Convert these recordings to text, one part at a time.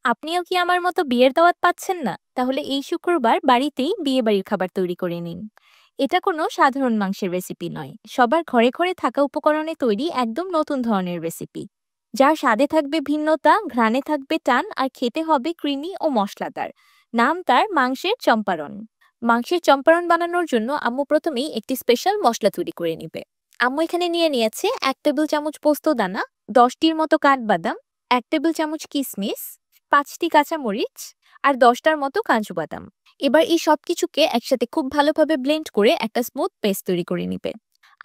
আপনিও কি আমার মতো বিয়ের দাওয়াত পাচ্ছেন না? তাহলে এই শুক্রবার বাড়িতেই বিয়েবাড়ির খাবার তৈরি করে নিন। এটা কোনো সাধারণ মাংসের রেসিপি নয়। সবার ঘরে ঘরে থাকা উপকরণে তৈরি একদম নতুন ধরনের রেসিপি। যার স্বাদে থাকবে ভিন্নতা, ঘ্রাণে থাকবে টান, আর খেতে হবে ক্রিমি ও মশলাদার। নাম তার মাংসের চম্পারণ। মাংসের চম্পারণ বানানোর জন্য আম্মু প্রথমেই একটি স্পেশাল মশলা তৈরি করে নিবে। আম্মু এখানে নিয়ে নিয়েছে 1 টেবিল চামচ পোস্ত দানা, 10টির মতো কাঠবাদাম, 1 টেবিল চামচ কিশমিশ, 5টি কাঁচামরিচ, আর 10টার মতো কাজু বাদাম। এবার এই সবকিছুকে একসাথে খুব ভালোভাবে ব্লেন্ড করে একটা স্মুথ পেস্ট তৈরি করে নিবে।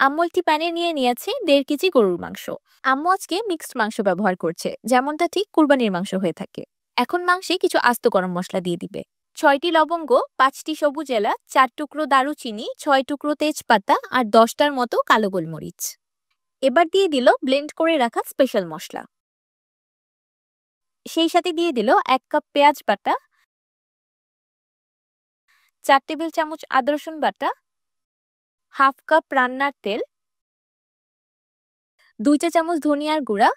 আম্মু একটি প্যানে নিয়ে নিয়েছে 1.5 কেজি গরুর মাংস। আম্মু আজকে মিক্সড মাংস ব্যবহার করছে, যেমনটা ঠিক কুরবানির মাংস হয়ে থাকে। এখন মাংসে কিছু আস্ত গরম মশলা দিয়ে দিবে। 6টি লবঙ্গ, 5টি সবুজ এলাচ, 4 টুকরো দারুচিনি, 6 টুকরো তেজপাতা, আর 10টার মতো কালো গোলমরিচ। এবার দিয়ে দিল ব্লেন্ড করে রাখা স্পেশাল মশলা। সেই সাথে দিয়ে দিল 1 কাপ পেঁয়াজ বাটা, 4 টেবিল চামচ আদা রসুন বাটা, হাফ কাপ রান্নার তেল, 2 চা চামচ ধনিয়ার গুঁড়া,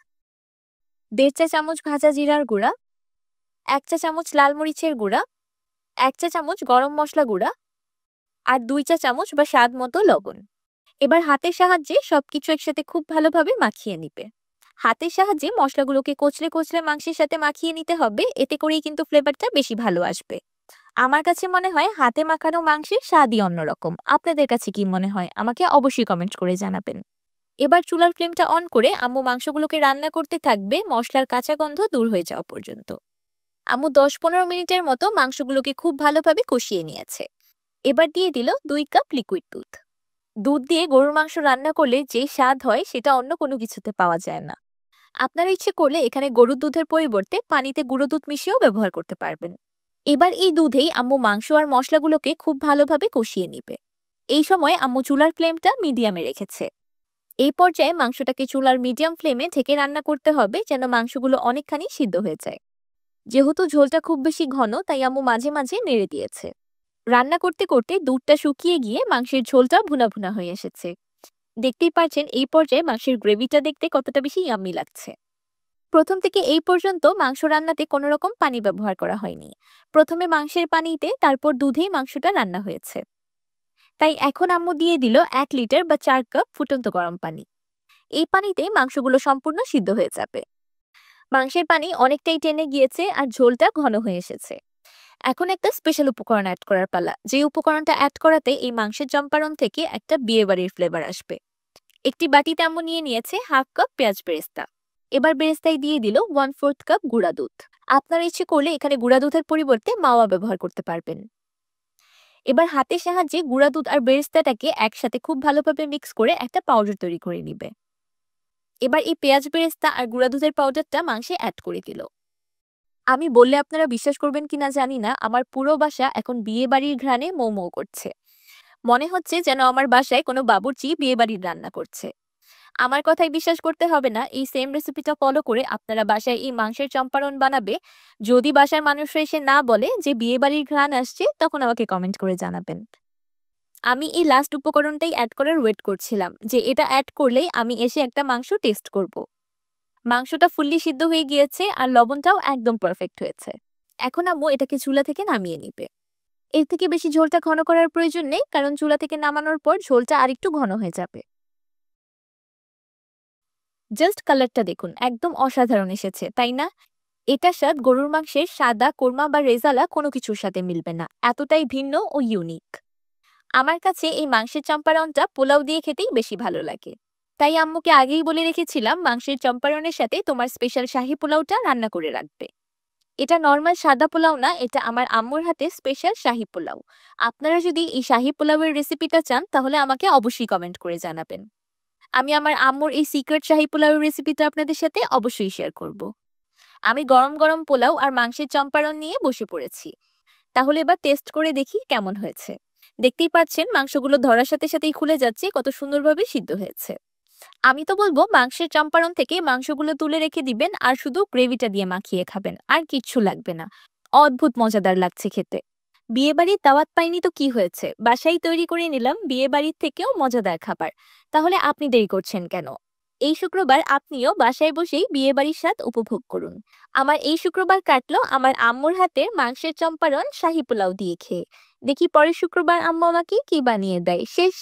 1.5 চা চামচ ভাজা জিরার গুঁড়া, 1 চা চামচ লাল মরিচের গুঁড়া, 1 চা চামচ গরম মশলা গুঁড়া, আর 2 চা চামচ বা স্বাদ মতো লবণ। এবার হাতের সাহায্যে সবকিছু একসাথে খুব ভালোভাবে মাখিয়ে নিবে। হাতের সাহায্যে মশলাগুলোকে কচলে কচলে মাংসের সাথে মাখিয়ে নিতে হবে, এতে করেই কিন্তু ফ্লেভারটা বেশি ভালো আসবে। আমার কাছে মনে হয় হাতে মাখানো মাংসের স্বাদই অন্যরকম। আপনাদের কাছে কি মনে হয় আমাকে অবশ্যই কমেন্ট করে জানাবেন। এবার চুলার ফ্লেমটা অন করে আম্মু মাংসগুলোকে রান্না করতে থাকবে মশলার কাঁচা গন্ধ দূর হয়ে যাওয়া পর্যন্ত। আম্মু 10-15 মিনিটের মতো মাংসগুলোকে খুব ভালোভাবে কষিয়ে নিয়েছে। এবার দিয়ে দিল 2 কাপ লিকুইড দুধ। দুধ দিয়ে গরুর মাংস রান্না করলে যে স্বাদ হয় সেটা অন্য কোনো কিছুতে পাওয়া যায় না। আপনারা ইচ্ছে করলে এখানে গরুর দুধের পরিবর্তে পানিতে গুঁড়ো দুধ মিশিয়েও ব্যবহার করতে পারবেন। এবার এই দুধেই আম্মু মাংস আর মশলাগুলোকে খুব ভালোভাবে কষিয়ে নিবে। এই সময় আম্মু চুলার ফ্লেমটা মিডিয়ামে রেখেছে। এই পর্যায়ে মাংসটাকে চুলার মিডিয়াম ফ্লেমে ঢেকে রান্না করতে হবে, যেন মাংসগুলো অনেকখানি সিদ্ধ হয়ে যায়। যেহেতু ঝোলটা খুব বেশি ঘন, তাই আম্মু মাঝে মাঝে নেড়ে দিয়েছে। রান্না করতে করতে দুধটা শুকিয়ে গিয়ে মাংসের ঝোলটা ভুনা ভুনা হয়ে এসেছে। দেখতেই পাচ্ছেন এই পর্যায়ে মাংসের গ্রেভিটা দেখতে কতটা বেশি ইয়াম্মি লাগছে। প্রথম থেকে এই পর্যন্ত মাংস রান্নাতে কোনো রকম পানি ব্যবহার করা হয়নি। প্রথমে মাংসের পানিতে, তারপর দুধেই মাংসটা রান্না হয়েছে। তাই এখন আম্মু দিয়ে দিল 1 লিটার বা 4 কাপ ফুটন্ত গরম পানি। এই পানিতে মাংসগুলো সম্পূর্ণ সিদ্ধ হয়ে যাবে। মাংসের পানি অনেকটাই টেনে গিয়েছে আর ঝোলটা ঘন হয়ে এসেছে। এখন একটা স্পেশাল উপকরণ অ্যাড করার পালা, যে উপকরণটা অ্যাড করাতে এই মাংসের চম্পারণ থেকে একটা বিয়েবাড়ির ফ্লেভার আসবে। একটি বাটিতে আম্মু নিয়ে নিয়েছে হাফ কাপ পেঁয়াজ বেরেস্তা। এবার বেরেস্তায় দিয়ে দিল 1/4 কাপ গুঁড়া দুধ। আপনার ইচ্ছে করলে এখানে গুঁড়া দুধের পরিবর্তে মাওয়া ব্যবহার করতে পারবেন। এবার হাতের সাহায্যে গুঁড়া দুধ আর বেরেস্তাটাকে একসাথে খুব ভালোভাবে মিক্স করে একটা পাউডার তৈরি করে নিবে। এবার এই পেঁয়াজ বেরেস্তা আর গুঁড়া দুধের পাউডারটা মাংসে অ্যাড করে দিল। আমি বললে আপনারা বিশ্বাস করবেন কিনা জানি না, আমার পুরো বাসা এখন বিয়ে বাড়ির ঘ্রাণে মৌ মৌ করছে। মনে হচ্ছে যেন আমার বাসায় কোনো বাবুর্চি বিয়ে বাড়ির রান্না করছে। আমার কথায় বিশ্বাস করতে হবে না, এই সেম রেসিপিটা ফলো করে আপনারা বাসায় এই মাংসের চম্পারণ বানাবে। যদি বাসার মানুষরা এসে না বলে যে বিয়ে বাড়ির ঘ্রাণ আসছে, তখন আমাকে কমেন্ট করে জানাবেন। আমি এই লাস্ট উপকরণটাই অ্যাড করার ওয়েট করছিলাম, যে এটা অ্যাড করলেই আমি এসে একটা মাংস টেস্ট করব। মাংসটা ফুললি সিদ্ধ হয়ে গিয়েছে আর লবণটাও একদম পারফেক্ট হয়েছে। এখন আম্মু এটাকে চুলা থেকে নামিয়ে নিবে। এর থেকে বেশি ঝোলটা ঘন করার প্রয়োজন নেই, কারণ চুলা থেকে নামানোর পর ঝোলটা আরেকটু ঘন হয়ে যাবে। জাস্ট কালারটা দেখুন, একদম অসাধারণ এসেছে, তাই না? এটার স্বাদ গরুর মাংসের সাদা কোরমা বা রেজালা কোনো কিছুর সাথে মিলবে না, এতটাই ভিন্ন ও ইউনিক। আমার কাছে এই মাংসের চম্পারনটা পোলাও দিয়ে খেতেই বেশি ভালো লাগে। তাই আম্মুকে আগেই বলে রেখেছিলাম মাংসের চম্পারনের সাথে তোমার স্পেশাল শাহী পোলাওটা রান্না করে রাখবে। এটা নর্মাল সাদা পোলাও না, এটা আমার আম্মুর হাতে স্পেশাল শাহী পোলাও। আপনারা যদি এই শাহী পোলাওয়ের রেসিপিটা চান, তাহলে আমাকে অবশ্যই কমেন্ট করে জানাবেন। আমি আমার আম্মুর এই সিক্রেট শাহী পোলাওয়ের রেসিপিটা আপনাদের সাথে অবশ্যই শেয়ার করব। আমি গরম গরম পোলাও আর মাংসের চম্পারন নিয়ে বসে পড়েছি। তাহলে এবার টেস্ট করে দেখি কেমন হয়েছে। দেখতেই পাচ্ছেন মাংসগুলো ধরার সাথে সাথেই খুলে যাচ্ছে, কত সুন্দরভাবে সিদ্ধ হয়েছে। আমি তো বলবো মাংসের চম্পারন থেকে মাংসগুলো তুলে রেখে দিবেন আর শুধু গ্রেভিটা দিয়ে মাখিয়ে খাবেন, আর কিচ্ছু লাগবে না। অদ্ভুত মজাদার লাগছে খেতে। বিয়েবাড়ির দাওয়াত পাইনি তো কি হয়েছে, বাসায় তৈরি করে নিলাম বিয়েবাড়ির থেকেও মজাদার খাবার। তাহলে আপনি দেরি করছেন কেন? এই শুক্রবার আপনিও বাসায় বসেই বিয়েবাড়ির স্বাদ উপভোগ করুন। আমার এই শুক্রবার কাটলো আমার আম্মুর হাতের মাংসের চম্পারন শাহী পোলাও দিয়ে খেয়ে। দেখি পরের শুক্রবার আম্মু আমাকে কি বানিয়ে দেয়। শেষ।